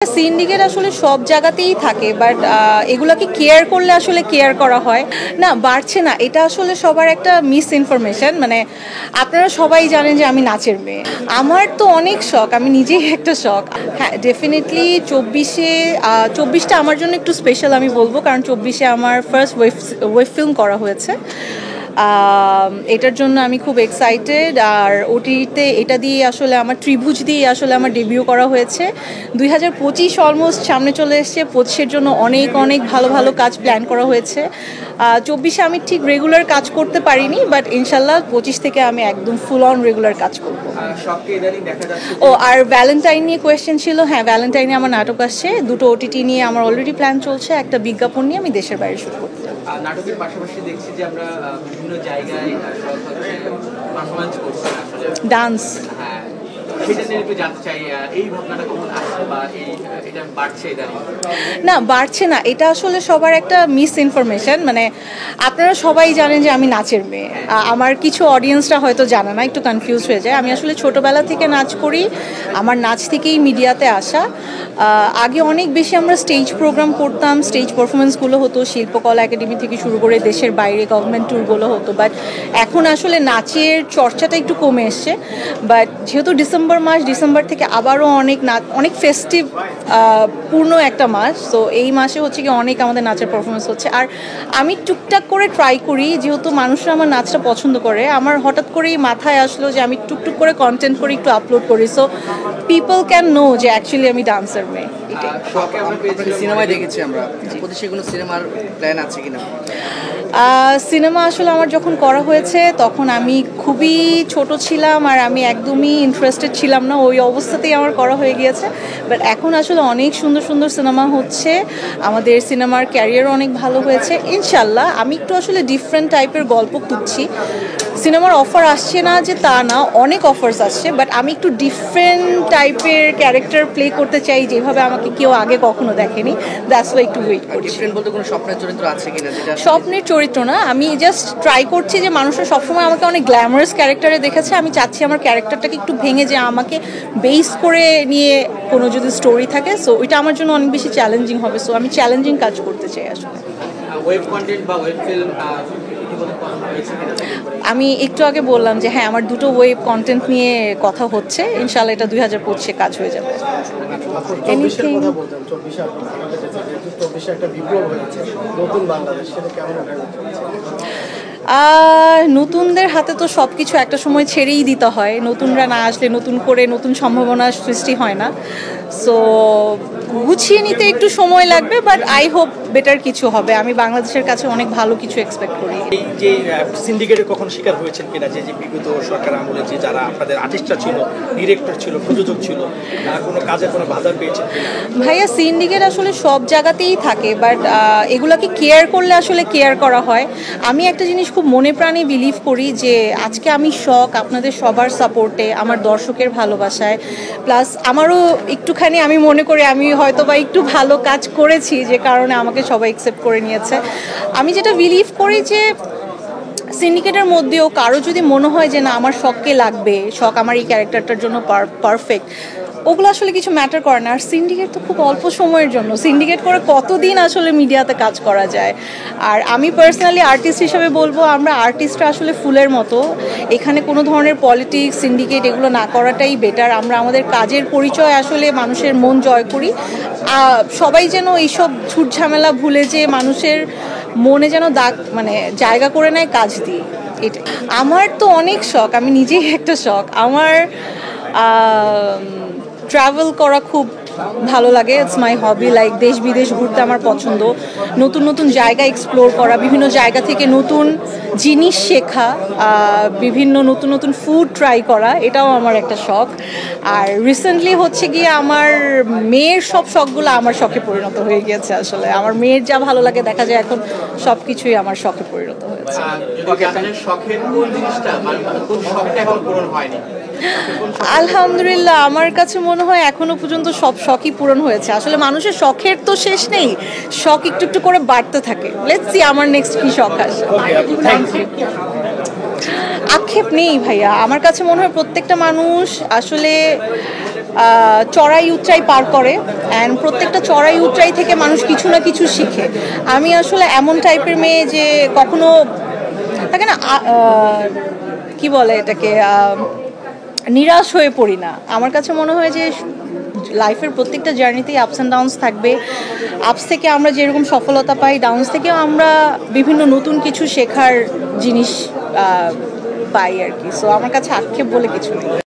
Syndicate আসলে সব জায়গাতেই থাকে, বাট এগুলাকে কেয়ার করলে আসলে কেয়ার করা হয় না। বাড়ছে না, এটা আসলে সবার একটা মিস ইনফরমেশন। মানে আপনারা সবাই জানেন যে আমি নাচের মেয়ে, আমার তো অনেক শখ, আমি নিজেই একটা শখ। হ্যাঁ, ডেফিনেটলি 24টা আমার জন্য একটু স্পেশাল আমি বলবো, কারণ 24-এ আমার ফার্স্ট ওয়েব ফিল্ম করা হয়েছে। এটার জন্য আমি খুব এক্সাইটেড। আর ওটিতে এটা দিয়ে আসলে আমার ত্রিভুজ দিয়ে আসলে আমার ডেবিউ করা হয়েছে। 2025 অলমোস্ট সামনে চলে এসছে, 25-এর জন্য অনেক অনেক ভালো ভালো কাজ প্ল্যান করা হয়েছে। 24-এ আমি ঠিক রেগুলার কাজ করতে পারিনি, বাট ইনশাল্লাহ 25 থেকে আমি একদম ফুল অন রেগুলার কাজ করবো। ও আর ভ্যালেন্টাইন নিয়ে কোয়েশ্চেন ছিল। হ্যাঁ, ভ্যালেন্টাইনে আমার নাটক আসছে, দুটো ওটিটি নিয়ে আমার অলরেডি প্ল্যান চলছে, একটা বিজ্ঞাপন নিয়ে আমি দেশের বাইরে শুট করতে যাব। নাটকের পাশাপাশি দেখছি যে আমরা বিভিন্ন জায়গায় পারফরমেন্স করছি আসলে ডান্স। হ্যাঁ, সেটা নিয়ে একটু জানতে চাই, এই ভাবনাটা কখন আসছে বা এটা বাড়ছে ইদানিং? না, বাড়ছে না, এটা আসলে সবার একটা মিস ইনফরমেশন। মানে আপনারা সবাই জানেন যে আমি নাচের মেয়ে, আমার কিছু অডিয়েন্সরা হয়তো জানে না, একটু কনফিউজ হয়ে যায়। আমি আসলে ছোটোবেলা থেকে নাচ করি, আমার নাচ থেকেই মিডিয়াতে আসা। আগে অনেক বেশি আমরা স্টেজ প্রোগ্রাম করতাম, স্টেজ পারফরমেন্সগুলো হতো, শিল্পকলা একাডেমি থেকে শুরু করে দেশের বাইরে গভর্নমেন্ট ট্যুরগুলো হতো। বাট এখন আসলে নাচের চর্চাটা একটু কমে এসছে। বাট যেহেতু ডিসেম্বর থেকে আবারও অনেক ফেস্টিভ পূর্ণ একটা মাস, তো এই মাসে হচ্ছে কি অনেক আমাদের নাচের পারফরমেন্স হচ্ছে। আর আমি টুকটাক করে ট্রাই করি, যেহেতু মানুষরা আমার নাচটা পছন্দ করে, আমার হঠাৎ করেই মাথায় আসলো যে আমি টুকটুক করে কন্টেন্ট করে একটু আপলোড করি, সো পিপল ক্যান নো যে অ্যাকচুয়ালি আমি ডান্সার মেয়ে। সিনেমায় দেখেছি আমরা, কোনো সিনেমার প্ল্যান আছে কিনা? সিনেমা আসলে আমার যখন করা হয়েছে তখন আমি খুবই ছোট ছিলাম, আর আমি একদমই ইন্টারেস্টেড ছিলাম না, ওই অবস্থাতেই আমার করা হয়ে গিয়েছে। বাট এখন আসলে অনেক সুন্দর সুন্দর সিনেমা হচ্ছে, আমাদের সিনেমার ক্যারিয়ারও অনেক ভালো হয়েছে ইনশাল্লাহ। আমি একটু আসলে ডিফারেন্ট টাইপের গল্প খুঁজছি। সিনেমার অফার আসছে না যে তা না, অনেক অফার্স আসছে, বাট আমি একটু ডিফারেন্ট টাইপের ক্যারেক্টার প্লে করতে চাই, যেভাবে আমাকে কেউ আগে কখনো দেখেনি। দ্যাটস ওয়াই একটু ওয়েট করছি। ডিফারেন্ট বলতে কোনো স্বপ্নের চরিত্র আছে কিনা? স্বপ্নের চরিত্র না, আমি জাস্ট ট্রাই করছি যে মানুষরা সবসময় আমাকে অনেক গ্ল্যামারাস ক্যারেক্টারে দেখেছে, আমি চাচ্ছি আমার ক্যারেক্টারটাকে একটু ভেঙে, যে আমাকে বেস করে নিয়ে কোনো যদি স্টোরি থাকে, সো ওইটা আমার জন্য অনেক বেশি চ্যালেঞ্জিং হবে। সো আমি চ্যালেঞ্জিং কাজ করতে চাই আসলে। ওয়েব কন্টেন্ট বা ওয়েব ফিল্ম আমি একটু আগে বললাম যে হ্যাঁ, আমার দুটো ওয়েব কন্টেন্ট নিয়ে কথা হচ্ছে, ইনশাল্লাহ এটা 2025-এ কাজ হয়ে যাবে। নতুনদের হাতে তো সব কিছু একটা সময় ছেড়েই দিতে হয়, নতুনরা না আসলে নতুন করে নতুন সম্ভাবনার সৃষ্টি হয় না। সো গুছিয়ে নিতে একটু সময় লাগবে, বাট আই হোপ বেটার কিছু হবে। আমি বাংলাদেশের কাছে অনেক ভালো কিছু এক্সপেক্ট করি। এই যে সিন্ডিকেটের কখন শিকার হয়েছেন কিনা, যে বিগত সরকার আমলে যে যারা আপনাদের আর্টিস্টরা ছিল, ডিরেক্টর ছিল, প্রযোজক ছিল, কোনো কাজে কোনো বাধা পেয়েছেন কিনা? ভাইয়া, সিন্ডিকেট আসলে সব জায়গাতেই থাকে, বাট এগুলাকে কেয়ার করলে আসলে কেয়ার করা হয়। আমি একটা জিনিস খুব মনে প্রাণে বিলিভ করি, যে আজকে আমি শখ আপনাদের সবার সাপোর্টে, আমার দর্শকের ভালোবাসায়, প্লাস আমারও একটুখানি আমি মনে করি আমি হয়তো বা একটু ভালো কাজ করেছি, যে কারণে আমাকে সবাই অ্যাকসেপ্ট করে নিয়েছে। আমি যেটা বিলিভ করি যে সিন্ডিকেটের মধ্যেও কারো যদি মনে হয় যে না আমার শখকে লাগবে, শখ আমার এই ক্যারেক্টারটার জন্য পারফেক্ট, ওগুলো আসলে কিছু ম্যাটার করে না। আর সিন্ডিকেট তো খুব অল্প সময়ের জন্য, সিন্ডিকেট করে কতদিন আসলে মিডিয়াতে কাজ করা যায়। আর আমি পার্সোনালি আর্টিস্ট হিসেবে বলবো, আমরা আর্টিস্টরা আসলে ফুলের মতো, এখানে কোনো ধরনের পলিটিক্স, সিন্ডিকেট এগুলো না করাটাই বেটার। আমরা আমাদের কাজের পরিচয় আসলে মানুষের মন জয় করি। সবাই যেন এইসব ঝুট ঝামেলা ভুলে যে মানুষের মনে যেন জায়গা করে নেয় কাজ দিয়ে। এটা আমার তো অনেক শখ, আমি নিজেই একটা শখ। আমার ট্রাভেল করা খুব ভালো লাগে, ইটস মাই হবি। লাইক দেশ বিদেশ ঘুরতে আমার পছন্দ, নতুন নতুন জায়গা এক্সপ্লোর করা, বিভিন্ন জায়গা থেকে নতুন জিনিস শেখা, বিভিন্ন নতুন নতুন ফুড ট্রাই করা, এটাও আমার একটা শখ। আর রিসেন্টলি হচ্ছে গিয়ে আমার মেয়ের সব শখগুলো আমার শখে পরিণত হয়ে গিয়েছে। আসলে আমার মেয়ের যা ভালো লাগে দেখা যায় এখন সব কিছুই আমার শখে পরিণত হয়েছে। আলহামদুলিল্লাহ, আমার কাছে মনে হয় এখনো পর্যন্ত সব শখই পূরণ হয়েছে। আসলে মানুষের শখের তো শেষ নেই, শখ একটু একটু করে বাড়তে থাকে। লেটস সি আমার নেক্সট কি শখ আসে। আক্ষেপ নেই ভাইয়া, আমার কাছে মনে হয় প্রত্যেকটা মানুষ আসলে চড়াই উতরাই পার করে, অ্যান্ড প্রত্যেকটা চড়াই উতরাই থেকে মানুষ কিছু না কিছু শিখে। আমি আসলে এমন টাইপের মেয়ে যে কখনো থাকে না, কি বলে এটাকে, নিরাশ হয়ে পড়ি না। আমার কাছে মনে হয় যে লাইফের প্রত্যেকটা জার্নিতেই আপস অ্যান্ড ডাউনস থাকবে। আপস থেকে আমরা যেরকম সফলতা পাই, ডাউনস থেকেও আমরা বিভিন্ন নতুন কিছু শেখার জিনিস পাই আর কি। সো আমার কাছে আক্ষেপ বলে কিছু নেই।